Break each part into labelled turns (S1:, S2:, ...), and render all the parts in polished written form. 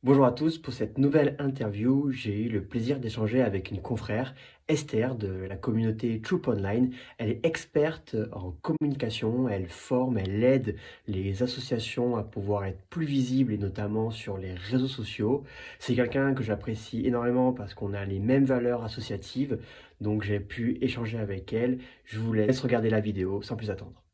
S1: Bonjour à tous, pour cette nouvelle interview, j'ai eu le plaisir d'échanger avec une confrère, Esther, de la communauté Troop Online. Elle est experte en communication, elle forme, elle aide les associations à pouvoir être plus visibles et notamment sur les réseaux sociaux. C'est quelqu'un que j'apprécie énormément parce qu'on a les mêmes valeurs associatives, donc j'ai pu échanger avec elle. Je vous laisse regarder la vidéo sans plus attendre.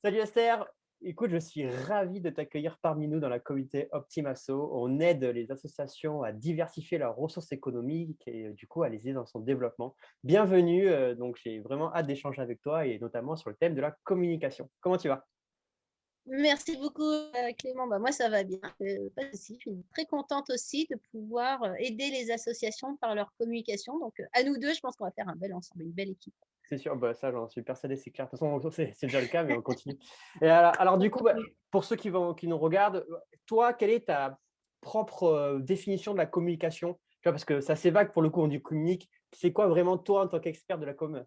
S2: Salut Esther, écoute, je suis ravi de t'accueillir parmi nous dans la communauté Optimasso. On aide les associations à diversifier leurs ressources économiques et du coup à les aider dans son développement. Bienvenue, donc j'ai vraiment hâte d'échanger avec toi et notamment sur le thème de la communication. Comment tu vas?
S3: Merci beaucoup, Clément. Bah, moi, ça va bien, pas de souci. Je suis très contente aussi de pouvoir, aider les associations par leur communication. Donc, à nous 2, je pense qu'on va faire un bel ensemble, une belle équipe.
S2: C'est sûr, bah, ça j'en suis persuadé, c'est clair. De toute façon, c'est déjà le cas, mais on continue. Et alors, du coup, bah, pour ceux qui nous regardent, toi, quelle est ta propre définition de la communication? Tu vois, parce que c'est assez vague pour le coup, on dit communique. C'est quoi vraiment toi en tant qu'expert de la com?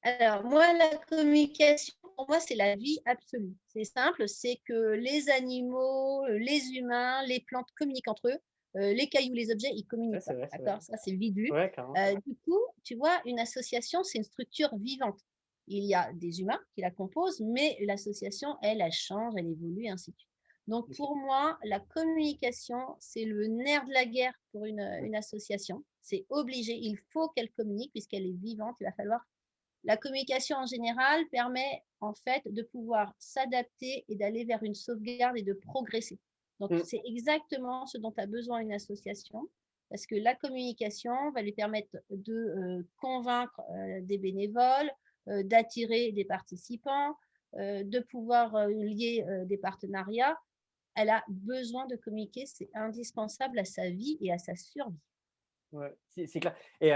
S3: Alors moi, la communication, pour moi, c'est la vie absolue. C'est simple, c'est que les animaux, les humains, les plantes communiquent entre eux, les cailloux, les objets, ils
S2: Ouais,
S3: communiquent
S2: c'est
S3: pas,
S2: vrai, c'est vrai.
S3: d'accord? Ça, c'est vu.
S2: Ouais, carrément, c'est vrai.
S3: Du coup, tu vois, une association, c'est une structure vivante. Il y a des humains qui la composent, mais l'association, elle, elle change, elle évolue, et ainsi de suite. Donc
S2: Ok.
S3: pour moi, la communication, c'est le nerf de la guerre pour
S2: Mm.
S3: une association. C'est obligé, il faut qu'elle communique puisqu'elle est vivante, il va falloir la communication en général permet en fait de pouvoir s'adapter et d'aller vers une sauvegarde et de progresser. Donc,
S2: Mm.
S3: c'est exactement ce dont a besoin une association, parce que la communication va lui permettre de convaincre des bénévoles, d'attirer des participants, de pouvoir lier des partenariats. Elle a besoin de communiquer, c'est indispensable à sa vie et à sa survie.
S2: Ouais, c'est clair. Et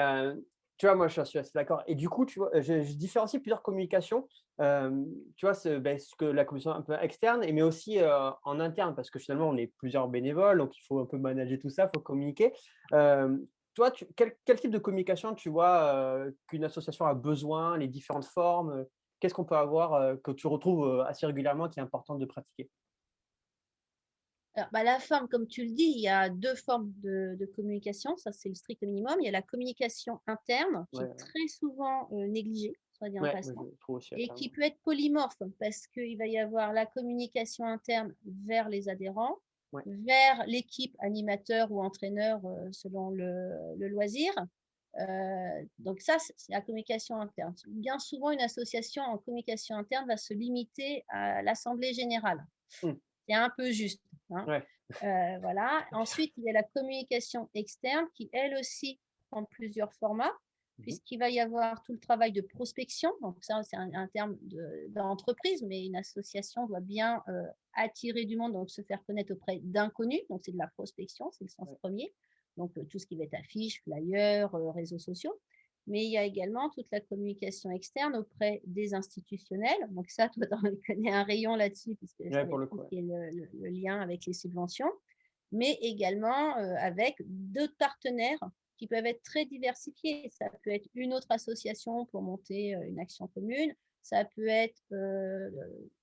S2: tu vois, moi, je suis assez d'accord. Et du coup, tu vois, je différencie plusieurs communications. Tu vois, ce que la communication un peu externe, mais aussi en interne, parce que finalement, on est plusieurs bénévoles, donc il faut un peu manager tout ça, il faut communiquer. Toi, quel type de communication tu vois qu'une association a besoin, les différentes formes, qu'est-ce qu'on peut avoir que tu retrouves assez régulièrement qui est important de pratiquer?
S3: Alors, bah, la forme, comme tu le dis, il y a 2 formes de communication, ça c'est le strict minimum. Il y a la communication interne qui
S2: Ouais,
S3: est très souvent, négligée, soit dit en
S2: ouais, moi, je
S3: passant,
S2: trouve aussi,
S3: et qui
S2: carrément.
S3: peut être polymorphe parce qu'il va y avoir la communication interne vers les adhérents,
S2: Ouais.
S3: vers l'équipe animateur ou entraîneur, selon le loisir. Donc ça, c'est la communication interne. Bien souvent, une association en communication interne va se limiter à l'assemblée générale.
S2: Mm.
S3: C'est un peu juste, hein.
S2: Ouais.
S3: Voilà. Ensuite, il y a la communication externe qui, elle aussi, prend plusieurs formats,
S2: Mhm.
S3: puisqu'il va y avoir tout le travail de prospection. Donc ça, c'est un terme d'entreprise, mais une association doit bien attirer du monde, donc se faire connaître auprès d'inconnus. Donc c'est de la prospection, c'est le sens
S2: Ouais.
S3: premier. Donc tout ce qui va être affiches, flyers, réseaux sociaux. Mais il y a également toute la communication externe auprès des institutionnels. Donc ça, toi, tu en connais un rayon là-dessus, puisque
S2: Ouais,
S3: c'est
S2: pour le
S3: tout
S2: coup,
S3: ce
S2: ouais.
S3: qui est le lien avec les subventions, mais également avec d'autres partenaires qui peuvent être très diversifiés. Ça peut être une autre association pour monter une action commune, ça peut être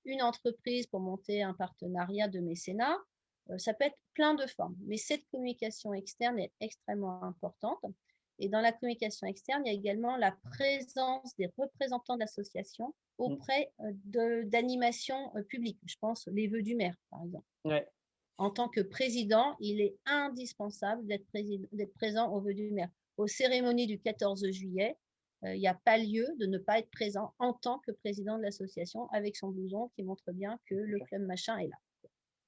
S3: une entreprise pour monter un partenariat de mécénat, ça peut être plein de formes. Mais cette communication externe est extrêmement importante. Et dans la communication externe, il y a également la présence des représentants d'associations
S2: Mm.
S3: auprès d'animations publiques. Je pense les vœux du maire, par exemple.
S2: Ouais.
S3: En tant que président, il est indispensable d'être présent aux vœux du maire. Aux cérémonies du 14 juillet, il n'y a pas lieu de ne pas être présent en tant que président de l'association avec son blouson qui montre bien que
S2: C'est
S3: le
S2: clair.
S3: club machin est là.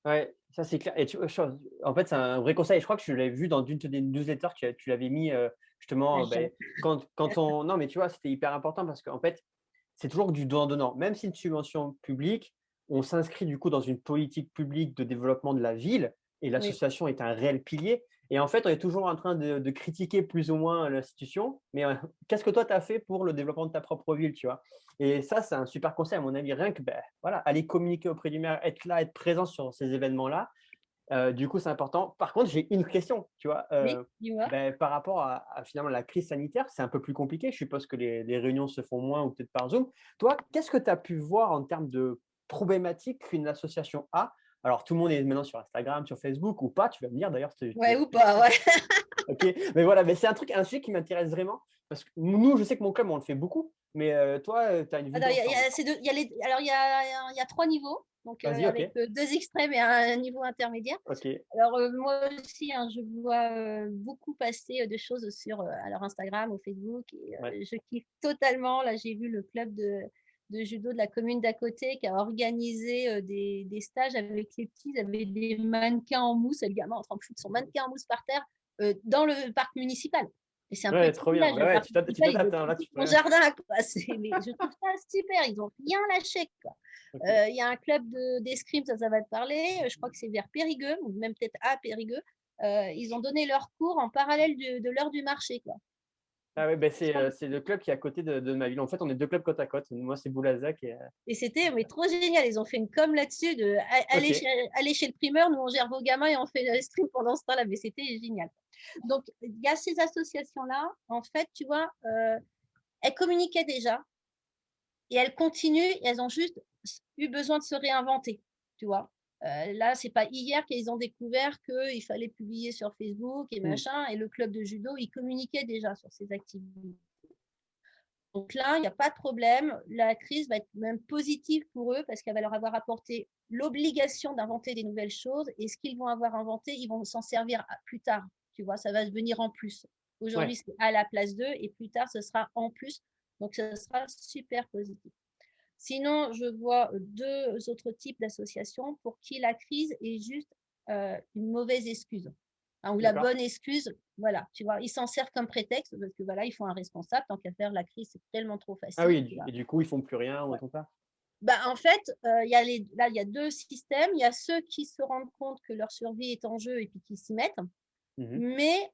S2: Ouais, ça c'est clair et tu en fait, c'est un vrai conseil. Je crois que je l'avais vu dans une de tes newsletters, tu l'avais mis,
S3: Ah,
S2: justement,
S3: j'aime.
S2: quand on non, mais tu vois, c'était hyper important parce qu'en fait, c'est toujours du donnant-donnant. Même si c'est une subvention publique, on s'inscrit du coup dans une politique publique de développement de la ville et
S3: Oui.
S2: l'association est un réel pilier et en fait, on est toujours en train de critiquer plus ou moins l'institution, mais qu'est-ce que toi tu as fait pour le développement de ta propre ville, tu vois? Et ça, c'est un super conseil à mon avis, rien que, voilà, aller communiquer auprès du maire, être là, être présent sur ces événements-là, du coup, c'est important. Par contre, j'ai une question, tu vois?
S3: Oui, dis-moi.
S2: Par rapport à finalement la crise sanitaire, c'est un peu plus compliqué. Je suppose que les réunions se font moins ou peut-être par Zoom. Toi, qu'est-ce que tu as pu voir en termes de problématiques qu'une association a Alors, tout le monde est maintenant sur Instagram, sur Facebook ou pas, tu vas me dire d'ailleurs.
S3: Ouais, ou pas, ouais.
S2: Ok, mais voilà, mais c'est un sujet qui m'intéresse vraiment parce que nous, je sais que mon club, on le fait beaucoup, mais toi, tu as une vue
S3: Alors,
S2: d'ensemble.
S3: il y a 3 niveaux, donc
S2: Vas-y, ok,
S3: avec 2 extrêmes et un niveau intermédiaire.
S2: ok,
S3: Alors, moi aussi, hein, je vois beaucoup passer de choses sur alors Instagram ou Facebook et
S2: ouais,
S3: je kiffe totalement. Là, j'ai vu le club de judo de la commune d'à côté qui a organisé des stages avec les petits. Ils avaient des mannequins en mousse, et le gamin en train de foutre son mannequin en mousse par terre dans le parc municipal. Et c'est un
S2: ouais,
S3: petit
S2: trop bien.
S3: village,
S2: Ouais,
S3: le
S2: ouais,
S3: parc
S2: tu
S3: municipal, il
S2: t'adaptes,
S3: est
S2: hein,
S3: tout
S2: là,
S3: petit
S2: tu peux.
S3: son jardin, quoi. Mais je trouve ça super, ils n'ont rien lâché, quoi.
S2: Ok.
S3: Il y a un club d'escrime, ça va te parler. Je crois que c'est vers Périgueux, ou même peut-être à Périgueux. Ils ont donné leurs cours en parallèle de l'heure du marché, quoi.
S2: Ah ouais, ben
S3: Franchement,
S2: c'est le club qui est à côté de ma ville. En fait, on est deux clubs côte à côte. Moi, c'est Boulazac et.
S3: et c'était mais trop génial. Ils ont fait une com là-dessus de
S2: Ok.
S3: aller chez le primeur, nous on gère vos gamins et on fait le stream pendant ce temps-là. Mais c'était génial. Donc, il y a ces associations-là. En fait, tu vois, elles communiquaient déjà et elles continuent. Et elles ont juste eu besoin de se réinventer, tu vois. Là, c'est pas hier qu'ils ont découvert qu'il fallait publier sur Facebook et
S2: Hmm.
S3: machin. Et le club de judo, il communiquait déjà sur ses activités. Donc là, il n'y a pas de problème. La crise va être même positive pour eux parce qu'elle va leur avoir apporté l'obligation d'inventer des nouvelles choses. Et ce qu'ils vont avoir inventé, ils vont s'en servir plus tard. Tu vois, ça va venir en plus. Aujourd'hui,
S2: Ouais.
S3: c'est à la place d'eux et plus tard, ce sera en plus. Donc, ce sera super positif. Sinon, je vois deux autres types d'associations pour qui la crise est juste une mauvaise excuse. Hein, ou la
S2: D'accord.
S3: bonne excuse, voilà, tu vois, ils s'en servent comme prétexte parce que voilà, ils font un responsable, tant qu'à faire, la crise, c'est tellement trop
S2: Ah oui,
S3: facile. Tu vois.
S2: et du coup, ils font plus rien ou
S3: Ouais.
S2: tout ça.
S3: Bah, en fait, là, il y a deux systèmes. Il y a ceux qui se rendent compte que leur survie est en jeu et puis qui s'y mettent.
S2: Mhm.
S3: Mais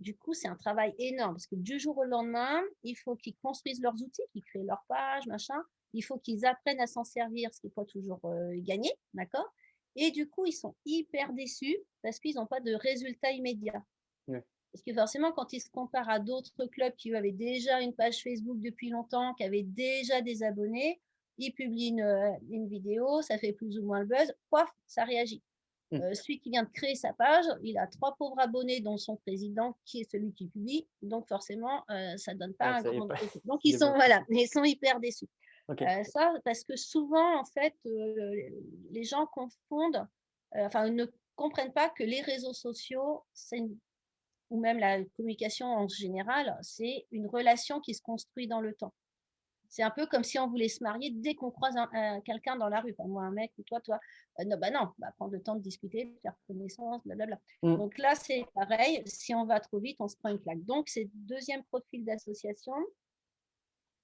S3: du coup, c'est un travail énorme parce que du jour au lendemain, il faut qu'ils construisent leurs outils, qu'ils créent leur page, machin. Il faut qu'ils apprennent à s'en servir, ce qui n'est pas toujours gagné, d'accord? Et du coup, ils sont hyper déçus parce qu'ils n'ont pas de résultats immédiats.
S2: Ouais.
S3: Parce que forcément, quand ils se comparent à d'autres clubs qui avaient déjà une page Facebook depuis longtemps, qui avaient déjà des abonnés, ils publient une vidéo, ça fait plus ou moins le buzz, poif, ça réagit.
S2: Hmm.
S3: Celui qui vient de créer sa page, il a 3 pauvres abonnés, dont son président, qui est celui qui publie. Donc, forcément, ça ne donne pas
S2: Ouais,
S3: un
S2: ça y est
S3: grand
S2: pas.
S3: effet. Donc,
S2: Développe.
S3: ils sont hyper déçus.
S2: Ok.
S3: Ça, parce que souvent, en fait, les gens confondent, enfin, ne comprennent pas que les réseaux sociaux, ou même la communication en général, c'est une relation qui se construit dans le temps. C'est un peu comme si on voulait se marier dès qu'on croise quelqu'un dans la rue. Enfin, moi, un mec ou toi. Non, bah non, on va prendre le temps de discuter, de faire connaissance, blablabla.
S2: Hmm.
S3: Donc là, c'est pareil. Si on va trop vite, on se prend une claque. Donc, c'est le deuxième profil d'association.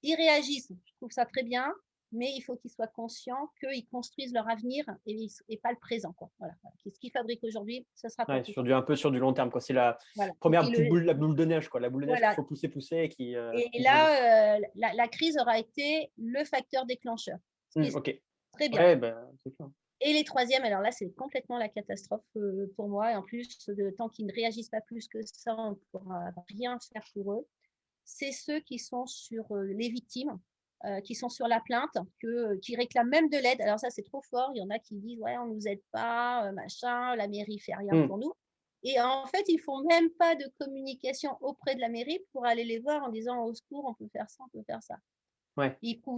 S3: Ils réagissent. Je trouve ça très bien, mais il faut qu'ils soient conscients qu'ils construisent leur avenir et pas le présent. Quoi. Voilà. Ce qu'ils fabriquent aujourd'hui, ce sera pour
S2: Ouais,
S3: tout.
S2: un peu sur du long terme, quoi. C'est la
S3: Voilà.
S2: première
S3: Et
S2: petite boule, la boule de neige, quoi. La boule de neige qu'il
S3: voilà.
S2: faut pousser et
S3: Et
S2: qui grandit.
S3: là, la crise aura été le facteur déclencheur. Ce qui est
S2: Ok.
S3: très bien.
S2: Ouais, ben, c'est clair.
S3: Et les troisièmes, alors là, c'est complètement la catastrophe pour moi. Et en plus, tant qu'ils ne réagissent pas plus que ça, on ne pourra rien faire pour eux. C'est ceux qui sont sur les victimes, qui sont sur la plainte, qui réclament même de l'aide. Alors ça, c'est trop fort. Il y en a qui disent, ouais, on ne nous aide pas, machin, la mairie ne fait rien
S2: Hmm.
S3: pour nous. Et en fait, ils ne font même pas de communication auprès de la mairie pour aller les voir en disant, au secours, on peut faire ça, on peut faire ça.
S2: Ouais.
S3: Ils vont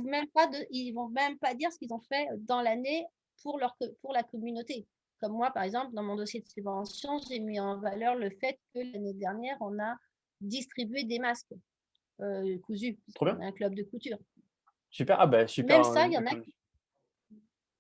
S3: même pas dire ce qu'ils ont fait dans l'année pour la communauté. Comme moi, par exemple, dans mon dossier de subvention, j'ai mis en valeur le fait que l'année dernière, on a distribué des masques cousus,
S2: Trop
S3: puisqu'on
S2: bien.
S3: a un club de couture.
S2: Super. Ah ben super.
S3: Même ça, il y en a qui.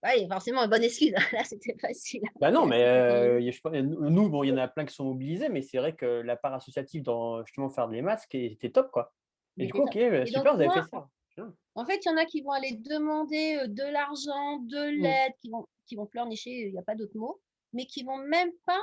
S3: Oui, forcément, une bonne excuse. Là, c'était facile.
S2: Bah non, mais
S3: C'était-
S2: nous, bon, il y en a plein qui sont mobilisés, mais c'est vrai que la part associative dans justement faire les masques était top, quoi. Et
S3: il
S2: du
S3: était
S2: coup,
S3: top.
S2: ok,
S3: Et donc,
S2: super, vous avez fait
S3: moi,
S2: ça. Bien.
S3: en fait, il y en a qui vont aller demander de l'argent, de
S2: Hmm.
S3: l'aide, qui vont pleurnicher, il n'y a pas d'autre mot, mais qui vont même pas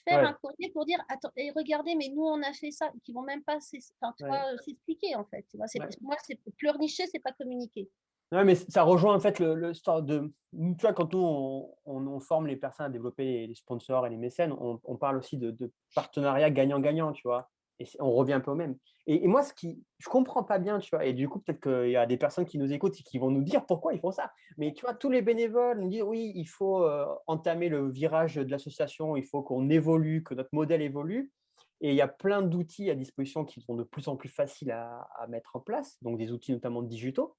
S3: faire un
S2: Ouais,
S3: courrier pour dire attends, et regardez, mais nous on a fait ça, qui vont même pas
S2: ouais,
S3: s'expliquer en fait. Tu vois,
S2: ouais.
S3: moi, c'est pleurnicher, c'est pas communiquer.
S2: Ouais, mais ça rejoint en fait le histoire de. Tu vois, quand nous, on forme les personnes à développer les sponsors et les mécènes, on parle aussi de partenariat gagnant-gagnant, tu vois. Et on revient un peu au même. Et moi, je comprends pas bien, tu vois. Et du coup, peut-être qu'il y a des personnes qui nous écoutent et qui vont nous dire pourquoi ils font ça. Mais tu vois, tous les bénévoles nous disent oui, il faut entamer le virage de l'association, il faut qu'on évolue, que notre modèle évolue. Et il y a plein d'outils à disposition qui sont de plus en plus faciles à mettre en place, donc des outils notamment digitaux.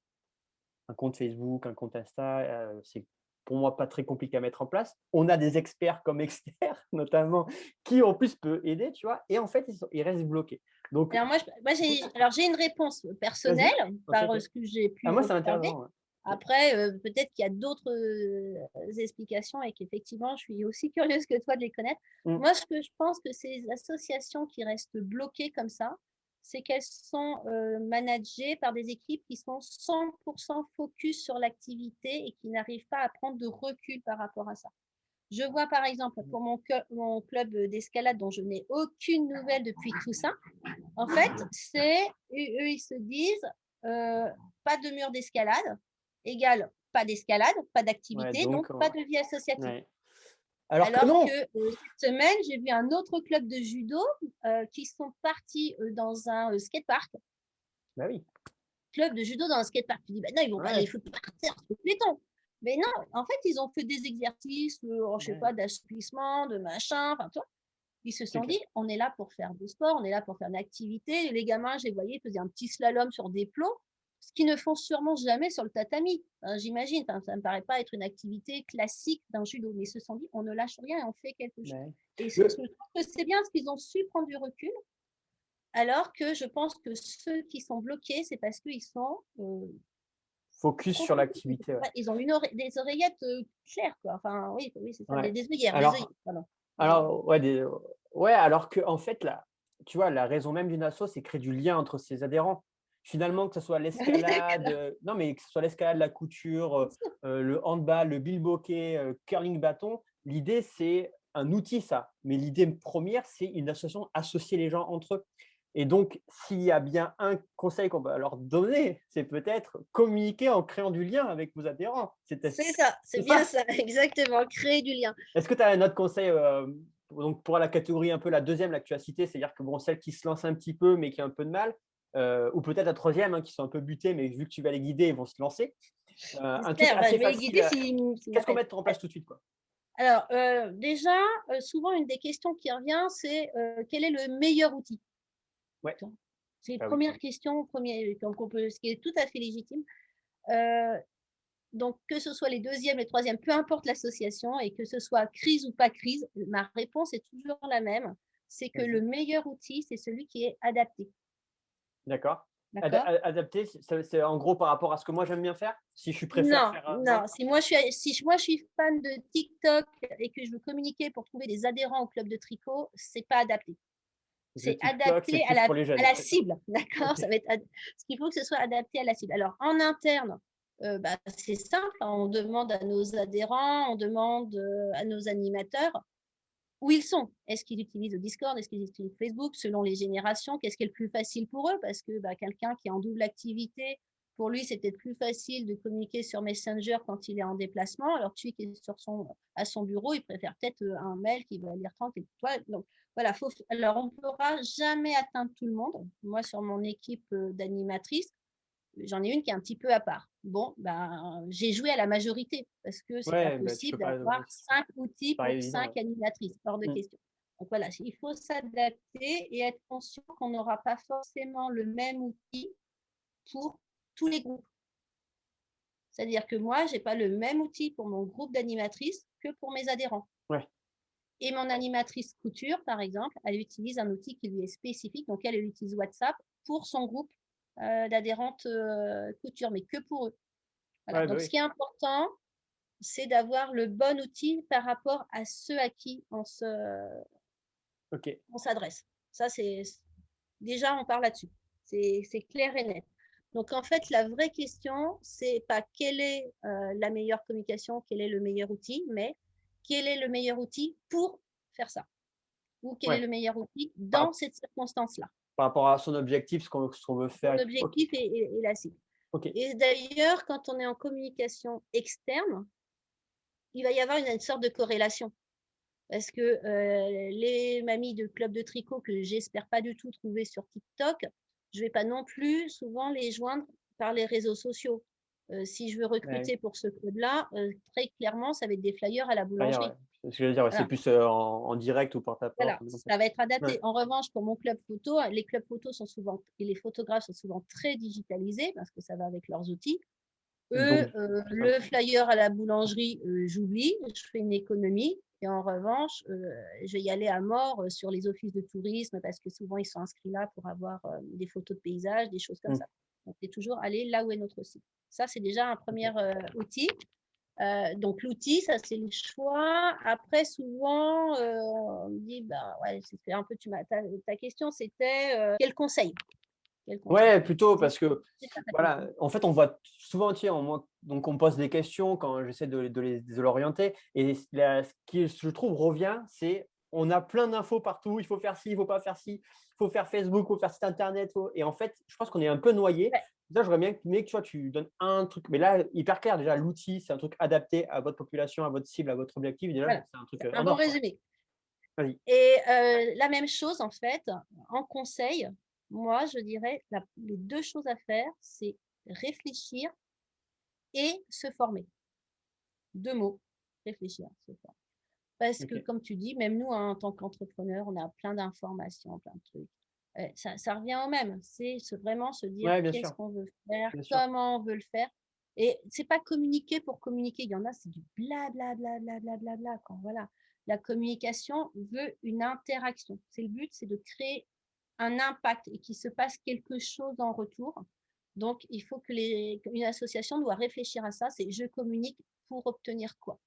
S2: Un compte Facebook, un compte Insta, c'est pour moi pas très compliqué à mettre en place. On a des experts comme externes notamment qui en plus peut aider, tu vois? Et en fait, ils restent bloqués. Donc
S3: Alors moi j'ai une réponse personnelle
S2: vas-y. OK,
S3: par
S2: OK.
S3: ce que j'ai
S2: Ah
S3: pu
S2: moi, ça
S3: observer.
S2: m'intéresse, ouais.
S3: Après, peut-être qu'il y a d'autres explications et qu'effectivement, je suis aussi curieuse que toi de les connaître.
S2: Mmh.
S3: Moi, ce que je pense que ces associations qui restent bloquées comme ça, c'est qu'elles sont managées par des équipes qui sont 100% focus sur l'activité et qui n'arrivent pas à prendre de recul par rapport à ça. Je vois par exemple pour mon club d'escalade dont je n'ai aucune nouvelle depuis tout ça, en fait, eux, ils se disent pas de mur d'escalade égale pas d'escalade, pas
S2: Ouais,
S3: d'activité, donc
S2: donc
S3: pas de vie associative.
S2: ouais. Alors que
S3: Alors que
S2: non!
S3: cette semaine, j'ai vu un autre club de judo qui sont partis dans un skatepark.
S2: Bah oui,
S3: Club de judo dans un skatepark. Tu dis, bah non, ils vont pas les
S2: ouais,
S3: foutre par terre, ce béton. Mais non, en fait, ils ont fait des exercices, je sais
S2: ouais,
S3: pas, d'assouplissement, de machin, enfin, tu vois. Ils se
S2: c'est
S3: sont
S2: clair.
S3: dit, on est là pour faire du sport, on est là pour faire une activité. Les gamins, je les voyais, ils faisaient un petit slalom sur des plots, ce qu'ils ne font sûrement jamais sur le tatami. Enfin, j'imagine, enfin, ça ne me paraît pas être une activité classique d'un judo, mais ils se sont dit, on ne lâche rien et on fait quelque chose.
S2: Ouais.
S3: Et je
S2: Le
S3: trouve que c'est bien parce qu'ils ont su prendre du recul, alors que je pense que ceux qui sont bloqués, c'est parce qu'ils sont
S2: focus sur l'activité, ouais.
S3: ils ont des oreillettes claires, quoi. Enfin, oui, oui, c'est ça,
S2: Ouais.
S3: des œillères,
S2: Alors
S3: pardon.
S2: alors ouais, ouais, alors qu'en fait, là, tu vois, la raison même d'une asso, c'est créer du lien entre ses adhérents. Finalement, que ce soit
S3: On est
S2: l'escalade,
S3: d'accord.
S2: non, mais que ce soit l'escalade, la couture, le handball, le bilboquet, curling bâton, l'idée, c'est un outil, ça. Mais l'idée première, c'est une association, associer les gens entre eux. Et donc, s'il y a bien un conseil qu'on va leur donner, c'est peut-être communiquer en créant du lien avec vos adhérents.
S3: C'est ça, c'est
S2: C'est
S3: bien
S2: ça?
S3: ça, exactement, créer du lien.
S2: Est-ce que tu as un autre conseil donc pour la catégorie un peu la deuxième là, que tu as citée, c'est-à-dire que bon, celle qui se lance un petit peu mais qui a un peu de mal, ou peut-être la troisième hein, qui sont un peu butées, mais vu que tu vas les guider, ils vont se lancer. Un truc
S3: J'espère,
S2: assez
S3: je vais les
S2: facile.
S3: guider s'ils
S2: Qu'est-ce qu'on
S3: m'appellent.
S2: met en place tout de suite quoi?
S3: Alors, déjà, souvent, une des questions qui revient, c'est quel est le meilleur outil?
S2: Ouais,
S3: C'est une
S2: ah oui.
S3: première question, ce qui est tout à fait légitime. Euh, donc, que ce soit les deuxièmes, les troisièmes, peu importe l'association, et que ce soit crise ou pas crise, ma réponse est toujours la même. C'est que le
S2: Vas-y.
S3: meilleur outil, c'est celui qui est adapté.
S2: D'accord.
S3: D'accord?
S2: Adapter, c'est en gros par rapport à ce que moi j'aime bien faire. Si je préfère
S3: Non,
S2: faire non?
S3: non. Si moi je suis fan de TikTok et que je veux communiquer pour trouver des adhérents au club de tricot, c'est pas adapté.
S2: Le
S3: C'est
S2: TikTok, c'est
S3: adapté
S2: plus pour les
S3: à
S2: jeunes.
S3: la cible, d'accord?
S2: Ok.
S3: Ça va être ce qu'il faut que ce soit adapté à la cible. Alors en interne, bah, c'est simple, hein, on demande à nos adhérents, on demande à nos animateurs où ils sont. Est-ce qu'ils utilisent le Discord? Est-ce qu'ils utilisent Facebook? Selon les générations, qu'est-ce qui est le plus facile pour eux? Parce que bah, quelqu'un qui est en double activité, pour lui, c'est peut-être plus facile de communiquer sur Messenger quand il est en déplacement. Alors, celui qui est à son bureau, il préfère peut-être un mail qui va lire tranquille. Donc, voilà, alors on ne pourra jamais atteindre tout le monde. Moi, sur mon équipe d'animatrices, j'en ai une qui est un petit peu à part. Bon, ben, j'ai joué à la majorité parce que c'est pas
S2: Ouais, bah, tu peux
S3: possible
S2: pas,
S3: d'avoir 5 outils
S2: c'est pas
S3: pour
S2: évident.
S3: 5 animatrices, hors de
S2: Ouais.
S3: question. Donc voilà, il faut s'adapter et être conscient qu'on n'aura pas forcément le même outil pour tous les groupes. C'est-à-dire que moi, je n'ai pas le même outil pour mon groupe d'animatrices que pour mes adhérents.
S2: Ouais.
S3: Et mon animatrice couture, par exemple, elle utilise un outil qui lui est spécifique. Donc, elle utilise WhatsApp pour son groupe d'adhérentes couture, mais que pour eux. Voilà.
S2: Ouais, bah
S3: Donc, ce
S2: oui.
S3: qui est important, c'est d'avoir le bon outil par rapport à ceux à qui
S2: Ok.
S3: on s'adresse. Ça, c'est déjà, on parle là-dessus. C'est clair et net. Donc, en fait, la vraie question, c'est pas quelle est la meilleure communication, quel est le meilleur outil, mais quel est le meilleur outil pour faire ça, ou quel est
S2: Ouais.
S3: le meilleur outil dans
S2: Par,
S3: cette circonstance-là.
S2: par rapport à son objectif, ce qu'on veut
S3: Son
S2: faire. Ok.
S3: objectif est la cible.
S2: Ok.
S3: Et d'ailleurs, quand on est en communication externe, il va y avoir une sorte de corrélation. Parce que les mamies de club de tricot que j'espère pas du tout trouver sur TikTok, je vais pas non plus souvent les joindre par les réseaux sociaux. Si je veux
S2: Ouais,
S3: recruter pour ce club-là, très clairement, ça va être des flyers à la
S2: derrière, ouais.
S3: boulangerie.
S2: C'est ce que je veux dire, ouais, c'est
S3: Voilà.
S2: plus en direct ou porte-à-porte,
S3: Voilà,
S2: comme ça.
S3: ça va être adapté.
S2: Ouais.
S3: En revanche, pour mon club photo, les clubs photos sont souvent et les photographes sont souvent très digitalisés parce que ça va avec leurs outils. Eux,
S2: Donc,
S3: le flyer à la boulangerie, j'oublie, je fais une économie. Et en revanche, je vais y aller à mort sur les offices de tourisme parce que souvent ils sont inscrits là pour avoir des photos de paysages, des choses comme
S2: mmh,
S3: ça. Donc, c'est toujours aller là où est notre site. Ça, c'est déjà un premier
S2: OK.
S3: outil. Donc, l'outil, ça, c'est le choix. Après, souvent, on me dit, bah, ouais, c'est un peu, ta question, c'était quel conseil? Quel conseil?
S2: Ouais, plutôt
S3: C'est
S2: parce que,
S3: c'est ça ta
S2: voilà,
S3: question.
S2: en fait, on voit souvent, tu sais, donc on me pose des questions quand j'essaie de l'orienter et ce qui, je trouve, revient, c'est on a plein d'infos partout, il faut faire ci, il faut pas faire ci, il faut faire Facebook, il faut faire site internet, et en fait, je pense qu'on est un peu noyé.
S3: Ouais,
S2: Là, j'aurais bien aimé que, tu vois, tu donnes un truc, mais là, hyper clair, déjà, l'outil, c'est un truc adapté à votre population, à votre cible, à votre objectif, déjà,
S3: voilà,
S2: c'est un truc
S3: un
S2: en
S3: bon
S2: or, quoi.
S3: résumé.
S2: Vas-y.
S3: Et la même chose, en fait, en conseil, moi, je dirais, les deux choses à faire, c'est réfléchir et se former. Deux mots, réfléchir, se former. Parce que,
S2: OK.
S3: comme tu dis, même nous, hein, en tant qu'entrepreneurs, on a plein d'informations, plein de trucs. Ça revient au même. C'est vraiment se dire
S2: Ouais, bien
S3: qu'est-ce
S2: sûr,
S3: qu'on veut faire,
S2: bien sûr.
S3: comment on veut le faire. Et c'est pas communiquer pour communiquer. Il y en a, c'est du bla bla bla bla bla bla bla. Quand voilà, la communication veut une interaction. C'est le but, c'est de créer un impact et qu'il se passe quelque chose en retour. Donc, il faut que une association doit réfléchir à ça. C'est je communique pour obtenir quoi?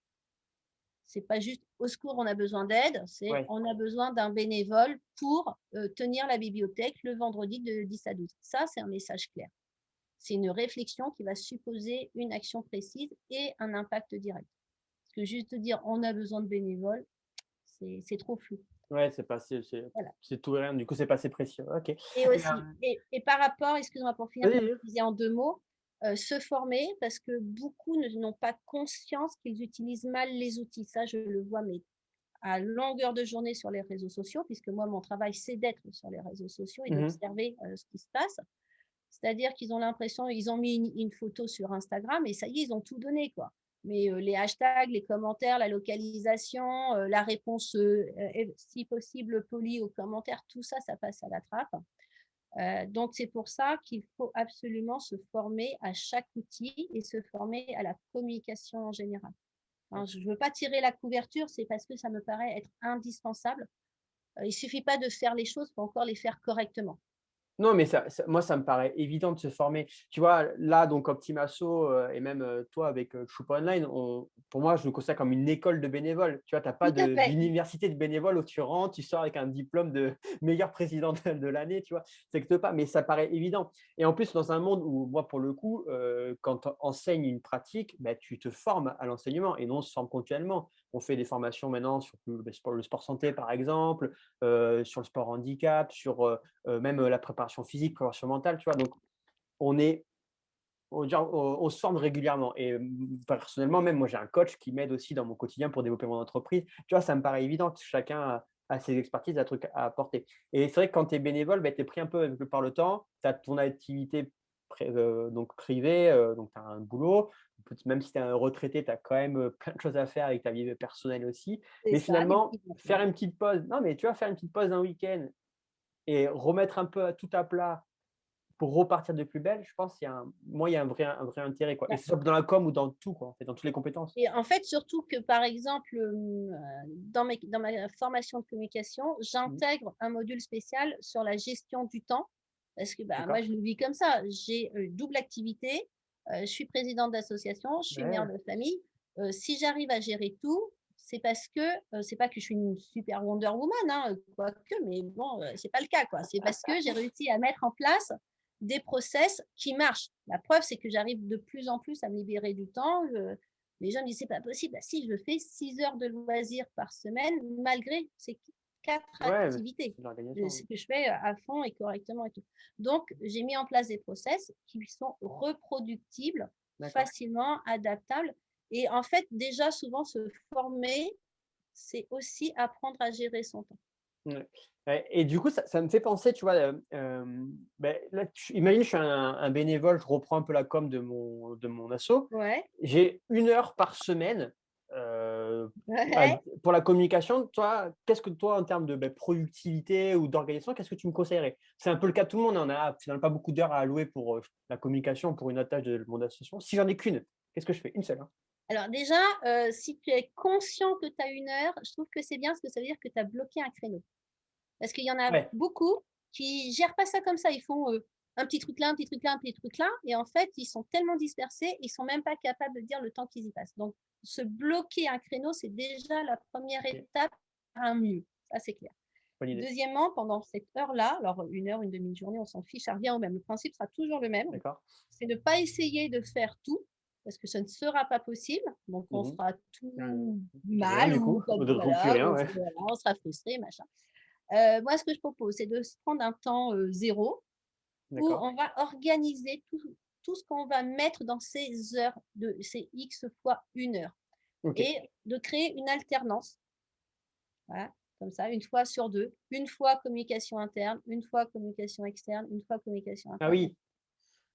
S3: C'est pas juste au secours, on a besoin d'aide, c'est
S2: Ouais.
S3: on a besoin d'un bénévole pour tenir la bibliothèque le vendredi de 10 à 12. Ça, c'est un message clair. C'est une réflexion qui va supposer une action précise et un impact direct. Parce que juste dire on a besoin de bénévoles, c'est trop flou.
S2: Ouais, c'est pas
S3: Voilà.
S2: c'est tout et rien. Du coup, c'est pas assez précis. OK.
S3: Et aussi, et par rapport, excuse-moi pour finir,
S2: Vas-y,
S3: comme
S2: vas-y.
S3: je disais en deux mots, se former parce que beaucoup n'ont pas conscience qu'ils utilisent mal les outils. Ça, je le vois, mais à longueur de journée sur les réseaux sociaux, puisque moi, mon travail, c'est d'être sur les réseaux sociaux et
S2: Mmh.
S3: d'observer ce qui se passe. C'est-à-dire qu'ils ont l'impression, ils ont mis une photo sur Instagram et ça y est, ils ont tout donné, quoi. Mais les hashtags, les commentaires, la localisation, la réponse, si possible, polie aux commentaires, tout ça, ça passe à la trappe. Donc, c'est pour ça qu'il faut absolument se former à chaque outil et se former à la communication en général. Hein, je ne veux pas tirer la couverture, c'est parce que ça me paraît être indispensable. Il ne suffit pas de faire les choses, il faut encore les faire correctement.
S2: Non, mais moi, ça me paraît évident de se former. Tu vois, là, donc Optimasso, et même, toi avec, Choupa Online, pour moi, je le considère comme une école de bénévoles. Tu vois, tu as pas
S3: Tout à fait.
S2: d'université de bénévoles où tu rentres, tu sors avec un diplôme de meilleur président de l'année, tu vois? Ça existe pas, mais ça paraît évident et en plus, dans un monde où moi, pour le coup, quand tu enseignes une pratique, bah, tu te formes à l'enseignement et non on se forme continuellement. On fait des formations maintenant sur le sport santé, par exemple, sur le sport handicap, sur, même la préparation physique, préparation mentale, tu vois? Donc on est on se forme régulièrement et personnellement, même moi, j'ai un coach qui m'aide aussi dans mon quotidien pour développer mon entreprise. Tu vois, ça me paraît évident que chacun a ses expertises, a des trucs à apporter et c'est vrai que quand tu es bénévole, bah, tu es pris un peu par le temps. Tu as ton activité donc privée, donc tu as un boulot. Même si tu es un retraité, tu as quand même, plein de choses à faire avec ta vie personnelle aussi.
S3: C'est
S2: Mais
S3: ça, les
S2: finalement,
S3: petits
S2: faire
S3: enfants.
S2: une petite pause non, mais tu vois, faire une petite pause d'un week-end et remettre un peu tout à plat pour repartir de plus belle, je pense qu'il y a il y a un vrai intérêt, quoi. Et
S3: Bah,
S2: que ce soit dans la com ou dans tout, quoi, en fait, dans toutes les compétences.
S3: et en fait, surtout que, par exemple, dans ma formation de communication,
S2: Mmh.
S3: j'intègre un module spécial sur la gestion du temps. Parce que bah, moi,
S2: D'accord.
S3: je le vis comme ça. J'ai double activité. Je suis présidente d'association, je suis mère
S2: Ouais,
S3: de famille. Si j'arrive à gérer tout, c'est parce que, c'est pas que je suis une super Wonder Woman, hein, quoique, mais bon, c'est pas le cas, quoi. C'est parce que j'ai réussi à mettre en place des process qui marchent. La preuve, c'est que j'arrive de plus en plus à me libérer du temps. Les gens me disent, c'est pas possible. Bah, si, je fais 6 heures de loisirs par semaine, malgré ces 4
S2: ouais, mais
S3: activités.
S2: c'est de l'organisation,
S3: Ce
S2: oui.
S3: que je fais à fond et correctement et tout. Donc, j'ai mis en place des process qui sont reproductibles,
S2: D'accord.
S3: facilement adaptables. Et en fait, déjà, souvent, se former, c'est aussi apprendre à gérer son temps.
S2: Ouais. Ouais, et du coup, ça me fait penser, tu vois, là, imagine, je suis un bénévole, je reprends un peu la com de mon asso.
S3: Ouais,
S2: J'ai 1 heure par semaine
S3: ouais.
S2: pour la communication. Toi, qu'est-ce que toi, en termes de productivité ou d'organisation, qu'est-ce que tu me conseillerais? C'est un peu le cas de tout le monde, hein. On a finalement pas beaucoup d'heures à allouer pour la communication, pour une autre tâche de mon association. Si j'en ai qu'une, qu'est-ce que je fais? Une seule, hein.
S3: Alors déjà, si tu es conscient que tu as 1 heure, je trouve que c'est bien parce que ça veut dire que tu as bloqué un créneau. Parce qu'il y en a
S2: Ouais,
S3: beaucoup qui gèrent pas ça comme ça. Ils font un petit truc là, un petit truc là, un petit truc là. Et en fait, ils sont tellement dispersés, ils sont même pas capables de dire le temps qu'ils y passent. Donc, se bloquer un créneau, c'est déjà la première
S2: ok,
S3: étape à un mieux. Ça, c'est clair.
S2: bonne idée.
S3: Deuxièmement, pendant cette heure-là, alors 1 heure, une demi-journée, on s'en fiche, ça revient au même. Le principe sera toujours le même.
S2: D'accord.
S3: C'est ne pas essayer de faire tout parce que ce ne sera pas possible. Donc, on
S2: Mhm.
S3: fera
S2: Euh,
S3: tout
S2: Rien
S3: mal
S2: du
S3: ou
S2: coup,
S3: comme
S2: ou plus
S3: voilà,
S2: rien, ouais.
S3: voilà, on sera frustré, machin. Moi, ce que je propose, c'est de se prendre un temps zéro où
S2: D'accord.
S3: on va organiser tout ce qu'on va mettre dans ces heures, ces X fois 1 heure,
S2: Ok.
S3: et de créer une alternance. Voilà, comme ça, une fois sur deux. Une fois communication interne, une fois communication externe, une fois communication
S2: Ah
S3: interne.
S2: oui.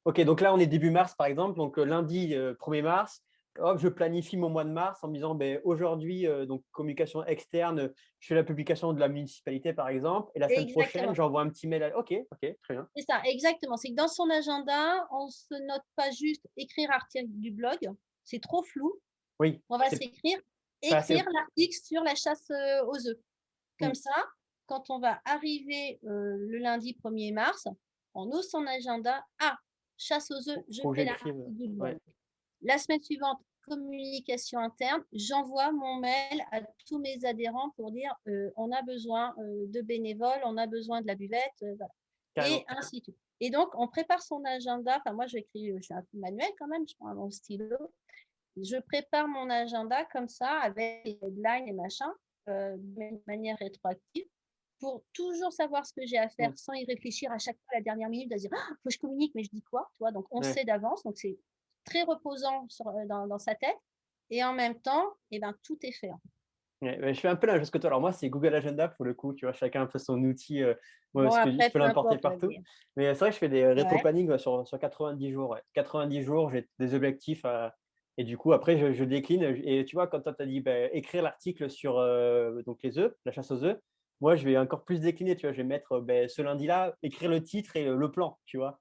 S2: Ok, donc là, on est début mars, par exemple. Donc lundi 1er mars, hop, je planifie mon mois de mars en me disant, ben, aujourd'hui, donc communication externe, je fais la publication de la municipalité, par exemple. Et la semaine prochaine,
S3: Exactement.
S2: j'envoie un petit mail. Ok, ok, très bien.
S3: C'est ça, exactement. C'est que dans son agenda, on ne se note pas juste écrire article du blog. C'est trop flou.
S2: Oui,
S3: On va
S2: c'est
S3: s'écrire,
S2: pas assez.
S3: écrire l'article sur la chasse aux œufs.
S2: Hmm,
S3: Comme ça, quand on va arriver le lundi 1er mars, on ouvre son agenda. Ah, chasse aux œufs, je
S2: faut que
S3: fais
S2: j'écrive.
S3: l'article du blog.
S2: Ouais,
S3: La semaine suivante, communication interne, j'envoie mon mail à tous mes adhérents pour dire on a besoin de bénévoles, on a besoin de la buvette, voilà. Et
S2: carrément.
S3: ainsi de suite. Et donc, on prépare son agenda. Enfin, moi, j'écris, je suis un peu manuel quand même, je prends mon stylo. Je prépare mon agenda comme ça, avec les deadlines et machin, de manière rétroactive, pour toujours savoir ce que j'ai à faire
S2: Hmm,
S3: sans y réfléchir à chaque fois à la dernière minute, à se dire «Ah, faut que je communique, mais je dis quoi?» Tu vois, donc on
S2: ouais.
S3: sait d'avance, donc c'est très reposant dans sa tête, et en même temps, eh ben, tout est fait, hein.
S2: Ouais, ouais, je fais un peu la même chose que toi. Alors moi, c'est Google Agenda pour le coup, tu vois, chacun un peu son outil. Moi,
S3: Bon,
S2: parce que je
S3: après,
S2: peux
S3: peu
S2: l'importer
S3: importe,
S2: partout. Mais c'est vrai que je fais des
S3: ouais,
S2: rétro-planning sur 90 jours. Ouais. 90 jours, j'ai des objectifs et du coup, après, je décline. Et tu vois, quand toi, tu as dit bah, écrire l'article sur donc les œufs, la chasse aux œufs, moi, je vais encore plus décliner. Tu vois, je vais mettre ben, ce lundi-là, écrire le titre et le plan, tu vois.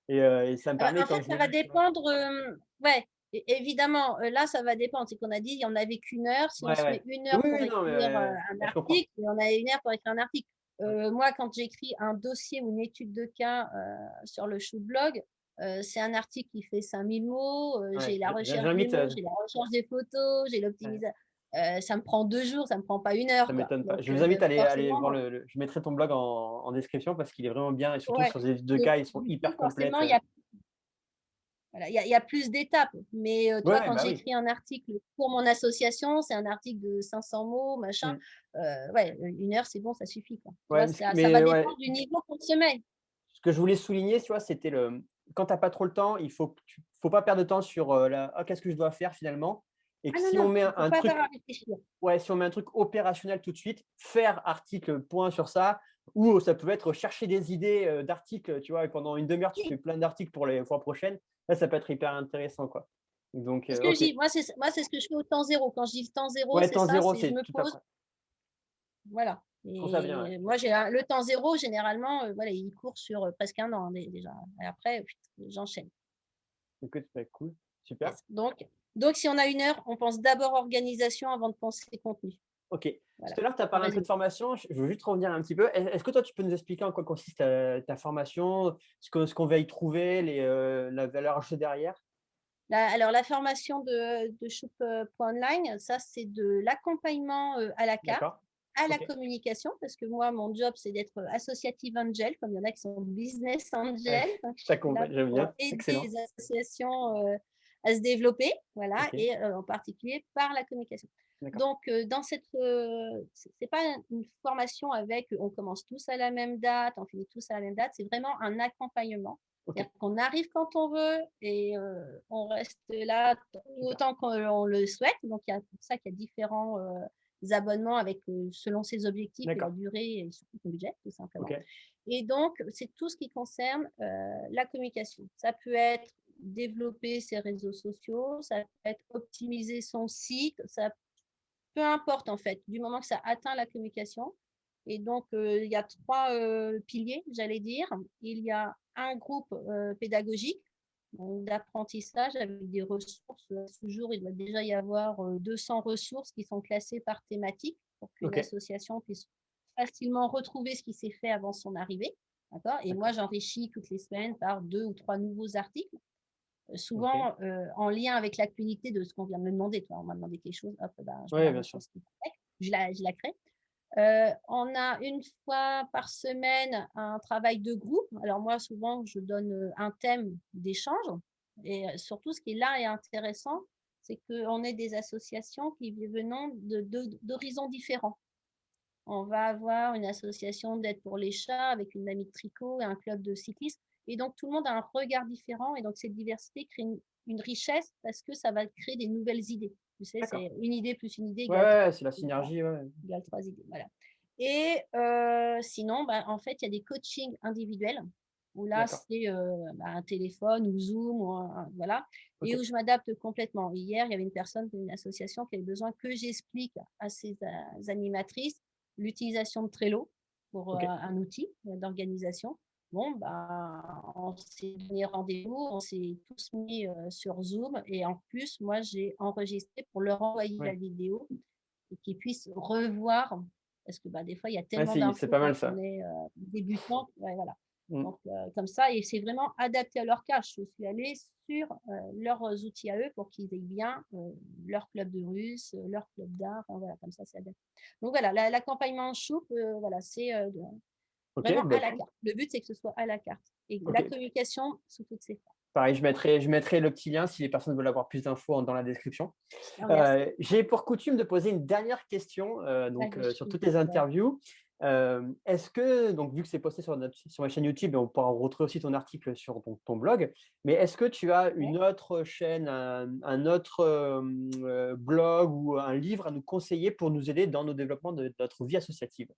S2: Et ça me
S3: ah bah,
S2: permet,
S3: en fait,
S2: quand je
S3: ça
S2: le
S3: va
S2: lis, tu vois.
S3: dépendre, ouais, évidemment, là, ça va dépendre. C'est qu'on a dit, on n'avait qu'1 heure. Si on
S2: Ouais,
S3: se met
S2: ouais.
S3: 1 heure
S2: Oui,
S3: pour
S2: oui, non, mais
S3: écrire un
S2: ouais, je comprends.
S3: article, on a 1 heure pour écrire un article. Moi, quand j'écris un dossier ou une étude de cas sur le blog, c'est un article qui fait 5000 mots, j'ai
S2: Ouais,
S3: la recherche des
S2: j'invite.
S3: mots, j'ai la recherche des photos, j'ai
S2: Ouais.
S3: l'optimisation. Ça me prend 2 jours, ça me prend pas 1 heure,
S2: Ça
S3: quoi.
S2: m'étonne pas.
S3: Donc,
S2: Je vous invite à aller voir
S3: forcément,
S2: je mettrai ton blog en description parce qu'il est vraiment bien et surtout
S3: ouais.
S2: sur ces études de
S3: Donc,
S2: cas, ils sont
S3: du coup,
S2: hyper complètes.
S3: forcément, il y a voilà, il y a plus d'étapes, mais tu
S2: Ouais,
S3: vois,
S2: ouais,
S3: quand
S2: bah oui.
S3: j'écris un article pour mon association, c'est un article de 500 mots, machin,
S2: Mmh.
S3: ouais, 1 heure, c'est bon, ça suffit, quoi. Tu
S2: Ouais,
S3: vois, ça va dépendre
S2: ouais,
S3: du niveau qu'on se met.
S2: ce que je voulais souligner, tu vois, c'était quand tu as pas trop le temps, il faut pas perdre de temps sur, «Ah, qu'est-ce que je dois faire finalement?» Et
S3: Ah
S2: que
S3: non,
S2: si on
S3: non,
S2: met
S3: il faut
S2: un
S3: pas avoir
S2: truc
S3: à réfléchir.
S2: ouais, si on met un truc opérationnel tout de suite, faire article, point sur ça, ou ça peut être chercher des idées, d'articles, tu vois? Et pendant une demi heure, tu
S3: Oui,
S2: fais plein d'articles pour les fois prochaines. Là, ça peut être hyper intéressant, quoi. Donc
S3: c'est ce que je
S2: OK.
S3: dis. Moi, c'est ce que je fais au temps zéro. Quand je dis le temps zéro,
S2: Ouais,
S3: c'est
S2: temps
S3: ça,
S2: zéro,
S3: c'est je
S2: c'est
S3: me
S2: tout
S3: pose,
S2: après.
S3: voilà.
S2: Je trouve ça bien, ouais.
S3: Et moi, j'ai le temps zéro, généralement, voilà, il court sur presque un an, hein, déjà. Et après, j'enchaîne.
S2: Écoute, bah, cool, super.
S3: Yes. Donc, si on a 1 heure, on pense d'abord organisation avant de penser contenu.
S2: OK.
S3: Voilà,
S2: Tout à l'heure, tu as
S3: en
S2: parlé un peu de
S3: résumé.
S2: formation. Je veux juste revenir un petit peu. Est-ce que toi, tu peux nous expliquer en quoi consiste ta formation, ce qu'on va y trouver, la valeur ajoutée derrière?
S3: Alors, la formation de Choup.online, ça, c'est de l'accompagnement à la carte,
S2: D'accord.
S3: à la
S2: OK.
S3: communication, parce que moi, mon job, c'est d'être associative angel, comme il y en a qui sont business
S2: Ouais,
S3: angel. Donc, je
S2: ça
S3: suis là
S2: complète, j'aime
S3: pour
S2: bien.
S3: aider
S2: Excellent.
S3: les associations à se développer, voilà,
S2: OK,
S3: et en particulier par la communication.
S2: d'accord.
S3: Donc, dans cette, c'est pas une formation avec, on commence tous à la même date, on finit tous à la même date, c'est vraiment un accompagnement.
S2: OK,
S3: C'est-à-dire qu'on arrive quand on veut et on reste là
S2: super.
S3: autant qu'on le souhaite. Donc, il y a pour ça qu'il y a différents abonnements avec, selon ses objectifs et la
S2: D'accord.
S3: durée et surtout son budget, tout simplement.
S2: OK.
S3: Et donc, c'est tout ce qui concerne la communication. Ça peut être développer ses réseaux sociaux, ça peut être optimiser son site, ça, peu importe en fait, du moment que ça atteint la communication. Et donc, il y a trois piliers, j'allais dire. Il y a un groupe pédagogique donc d'apprentissage avec des ressources. À ce jour, il doit déjà y avoir 200 ressources qui sont classées par thématique pour qu'une
S2: OK.
S3: association puisse facilement retrouver ce qui s'est fait avant son arrivée. D'accord. Et moi,
S2: D'accord.
S3: j'enrichis toutes les semaines par 2 ou 3 nouveaux articles,
S2: OK.
S3: souvent en lien avec l'actualité de ce qu'on vient de me demander. Toi, on m'a demandé quelque chose, hop, ben, je
S2: Oui,
S3: regarde
S2: bien
S3: un
S2: sûr.
S3: peu ce qui est, je la crée. On a une fois par semaine un travail de groupe. Alors moi, souvent, je donne un thème d'échange. Et surtout, ce qui est là est intéressant, c'est qu'on est des associations qui venons d'horizons différents. On va avoir une association d'aide pour les chats avec une amie de tricot et un club de cyclisme. Et donc, tout le monde a un regard différent. Et donc, cette diversité crée une richesse parce que ça va créer des nouvelles idées. Tu sais,
S2: D'accord.
S3: c'est une idée plus une idée
S2: Ouais,
S3: égale
S2: ouais,
S3: trois.
S2: c'est la synergie, ouais.
S3: Égale 3 idées. Voilà. Et sinon, bah, en fait, il y a des coachings individuels où là,
S2: D'accord.
S3: c'est un téléphone ou Zoom, ou voilà, et
S2: OK.
S3: où je m'adapte complètement. Hier, il y avait une personne d'une association qui avait besoin que j'explique à ses animatrices l'utilisation de Trello pour
S2: OK.
S3: un outil d'organisation. Bon, bah, on s'est donné rendez-vous, on s'est tous mis sur Zoom et en plus, moi, j'ai enregistré pour leur envoyer la
S2: Ouais.
S3: vidéo et qu'ils puissent revoir parce que bah, des fois, il y a
S2: Ouais,
S3: tellement
S2: c'est
S3: d'infos
S2: pas
S3: quand
S2: mal
S3: on
S2: ça.
S3: est débutant. Ouais, voilà.
S2: Mmh.
S3: Donc, comme ça, et c'est vraiment adapté à leur cas. Je suis allée sur leurs outils à eux pour qu'ils aient bien leur club de russe, leur club d'art. Enfin, voilà, comme ça, c'est adapté. Donc, voilà, l'accompagnement choupe, voilà, c'est
S2: OK,
S3: vraiment
S2: bah,
S3: à la carte. Le but, c'est que ce soit à la carte. Et la
S2: OK.
S3: communication sous toutes ses formes.
S2: Pareil, je mettrai le petit lien si les personnes veulent avoir plus d'infos dans la description.
S3: Alors, merci.
S2: J'ai pour coutume de poser une dernière question,
S3: Ah, je
S2: sur
S3: suis
S2: toutes les
S3: ouais.
S2: interviews. Est-ce que donc vu que c'est posté sur ma chaîne YouTube et on pourra retrouver aussi ton article sur ton blog, mais est-ce que tu as
S3: Ouais.
S2: une autre chaîne, un autre, blog ou un livre à nous conseiller pour nous aider dans nos développements de notre vie associative?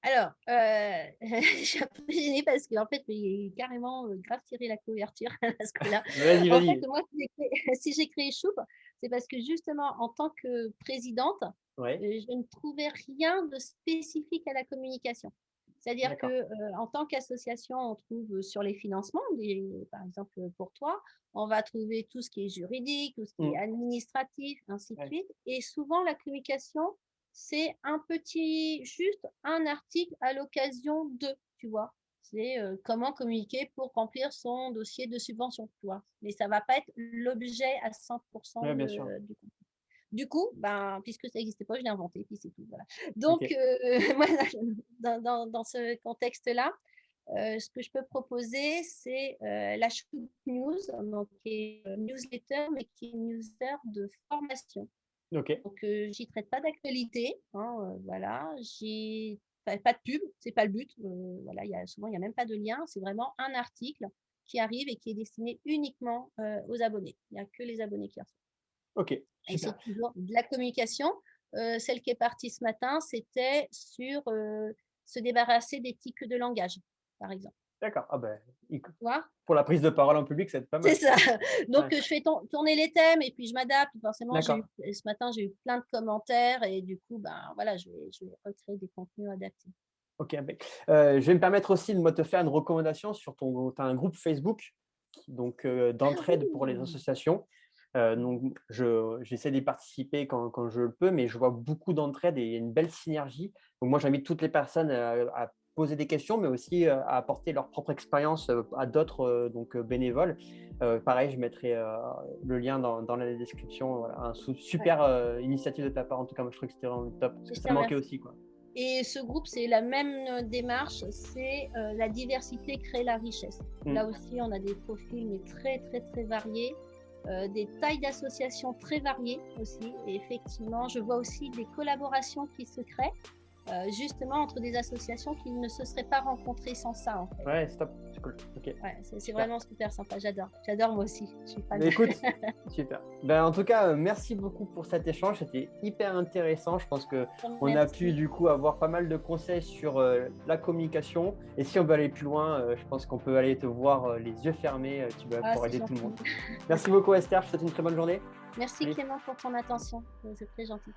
S3: Alors, je suis un peu gênée parce qu'en fait, j'ai carrément, grave tiré la couverture parce que là,
S2: Vas-y,
S3: en fait,
S2: vas-y.
S3: moi, si j'ai créé si j'ai créé Choup, c'est parce que justement, en tant que présidente,
S2: Ouais,
S3: je ne trouvais rien de spécifique à la communication. C'est-à-dire que,
S2: d'accord.
S3: en tant qu'association, on trouve sur les financements, par exemple, pour toi, on va trouver tout ce qui est juridique, tout ce qui est
S2: Mmh.
S3: administratif, ainsi de
S2: Ouais.
S3: suite. Et souvent, la communication, c'est juste un article à l'occasion de, tu vois. C'est comment communiquer pour remplir son dossier de subvention, tu vois. Mais ça ne va pas être l'objet à 100%
S2: Ouais, bien sûr.
S3: du contenu. Du coup, ben, puisque ça n'existait pas, je l'ai inventé, puis c'est tout. Voilà. Donc,
S2: OK.
S3: moi, dans ce contexte-là, ce que je peux proposer, c'est la Choup News, donc, qui est une newsletter, mais qui est une newsletter de formation.
S2: OK.
S3: Donc, j'y traite pas d'actualité, hein, voilà. Pas de pub, c'est pas le but. Voilà, souvent, il n'y a même pas de lien. C'est vraiment un article qui arrive et qui est destiné uniquement aux abonnés. Il n'y a que les abonnés qui reçoivent.
S2: OK,
S3: Et c'est
S2: super.
S3: toujours de la communication. Celle qui est partie ce matin, c'était sur se débarrasser des tics de langage, par exemple.
S2: D'accord. Ah ben, écou
S3: Tu vois?
S2: pour la prise de parole en public, ça va être pas
S3: C'est
S2: mal ça.
S3: ça. Donc,
S2: Ouais,
S3: je fais tourner les thèmes et puis je m'adapte. Forcément,
S2: d'accord.
S3: ce matin, j'ai eu plein de commentaires et du coup, ben, voilà, je vais recréer des contenus adaptés.
S2: OK, impec. Je vais me permettre aussi de moi te faire une recommandation sur ton tu as un groupe Facebook donc
S3: Ah oui!
S2: d'entraide pour les associations. Donc j'essaie d'y participer quand je le peux, mais je vois beaucoup d'entraide et il y a une belle synergie. Donc moi, j'invite toutes les personnes, à poser des questions, mais aussi, à apporter leur propre expérience, à d'autres, bénévoles. Pareil, je mettrai, le lien dans la description. Voilà,
S3: Ouais,
S2: super, initiative de ta part. En tout cas, moi, je trouve que c'était vraiment top parce
S3: je
S2: que
S3: te
S2: ça manquait
S3: remercie.
S2: aussi, quoi.
S3: Et ce groupe, c'est la même démarche, c'est la diversité crée la richesse.
S2: Mmh.
S3: Là aussi, on a des profils mais très, très, très variés, des tailles d'associations très variées aussi. Et effectivement, je vois aussi des collaborations qui se créent. justement entre des associations qui ne se seraient pas rencontrées sans ça, en fait.
S2: Ouais, stop, c'est cool. Ok.
S3: Ouais, c'est
S2: Super.
S3: vraiment super sympa, j'adore moi aussi, je suis fan.
S2: Mais écoute, super. Ben, en tout cas, merci beaucoup pour cet échange. C'était hyper intéressant. Je pense qu'on a
S3: Merci.
S2: pu du coup avoir pas mal de conseils sur la communication. Et si on veut aller plus loin, je pense qu'on peut aller te voir les yeux fermés. Tu vas
S3: Ah,
S2: pouvoir
S3: c'est
S2: aider tout le
S3: gentil.
S2: monde. Merci beaucoup Esther. Je te souhaite une très bonne journée.
S3: Merci
S2: Salut.
S3: Clément pour ton attention, c'est très gentil.